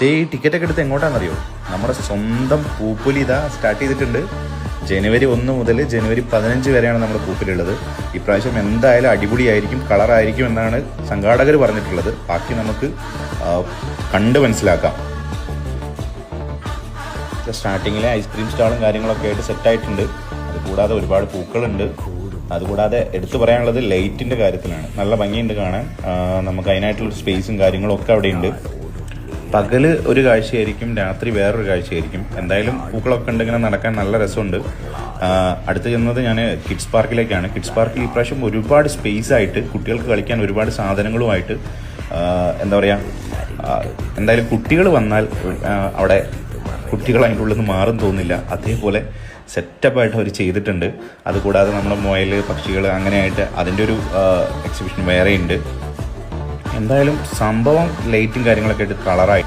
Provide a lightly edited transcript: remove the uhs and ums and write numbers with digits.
ഈ ടിക്കറ്റൊക്കെ എടുത്ത് എങ്ങോട്ടാണെന്നറിയോ? നമ്മുടെ സ്വന്തം പൂപ്പൊലി ഇതാ സ്റ്റാർട്ട് ചെയ്തിട്ടുണ്ട്. ജനുവരി 1 മുതൽ ജനുവരി 15 വരെയാണ് നമ്മുടെ പൂപ്പൊലിയുള്ളത്. ഇപ്രാവശ്യം എന്തായാലും അടിപൊളിയായിരിക്കും, കളറായിരിക്കും എന്നാണ് സംഘാടകർ പറഞ്ഞിട്ടുള്ളത്. ബാക്കി നമുക്ക് കണ്ട് മനസ്സിലാക്കാം. സ്റ്റാർട്ടിങ്ങിലെ ഐസ്ക്രീം സ്റ്റാളും കാര്യങ്ങളൊക്കെ ആയിട്ട് സെറ്റായിട്ടുണ്ട്. അതുകൂടാതെ ഒരുപാട് പൂക്കളുണ്ട്. അതുകൂടാതെ എടുത്തു പറയാനുള്ളത് ലൈറ്റിൻ്റെ കാര്യത്തിലാണ്. നല്ല ഭംഗിയുണ്ട് കാണാൻ. നമുക്ക് അതിനായിട്ടുള്ള സ്പേസും കാര്യങ്ങളും ഒക്കെ അവിടെയുണ്ട്. പകല് ഒരു കാഴ്ചയായിരിക്കും, രാത്രി വേറൊരു കാഴ്ചയായിരിക്കും. എന്തായാലും പൂക്കളൊക്കെ ഉണ്ട്, ഇങ്ങനെ നടക്കാൻ നല്ല രസമുണ്ട്. അടുത്ത് ചെന്നത് ഞാൻ കിഡ്സ് പാർക്കിലേക്കാണ്. കിഡ്സ് പാർക്കിൽ ഇപ്രാവശ്യം ഒരുപാട് സ്പേസ് ആയിട്ട് കുട്ടികൾക്ക് കളിക്കാൻ ഒരുപാട് സാധനങ്ങളുമായിട്ട് എന്താ പറയുക, എന്തായാലും കുട്ടികൾ വന്നാൽ അവിടെ കുട്ടികൾ അതിൻ്റെ ഉള്ളിൽ നിന്ന് മാറും തോന്നില്ല. അതേപോലെ സെറ്റപ്പായിട്ട് അവർ ചെയ്തിട്ടുണ്ട്. അതുകൂടാതെ നമ്മുടെ മുയൽ, പക്ഷികൾ അങ്ങനെയായിട്ട് അതിൻ്റെ ഒരു എക്സിബിഷൻ വേറെയുണ്ട്. എന്തായാലും സംഭവം ലൈറ്റും കാര്യങ്ങളൊക്കെ ആയിട്ട് കളറായി.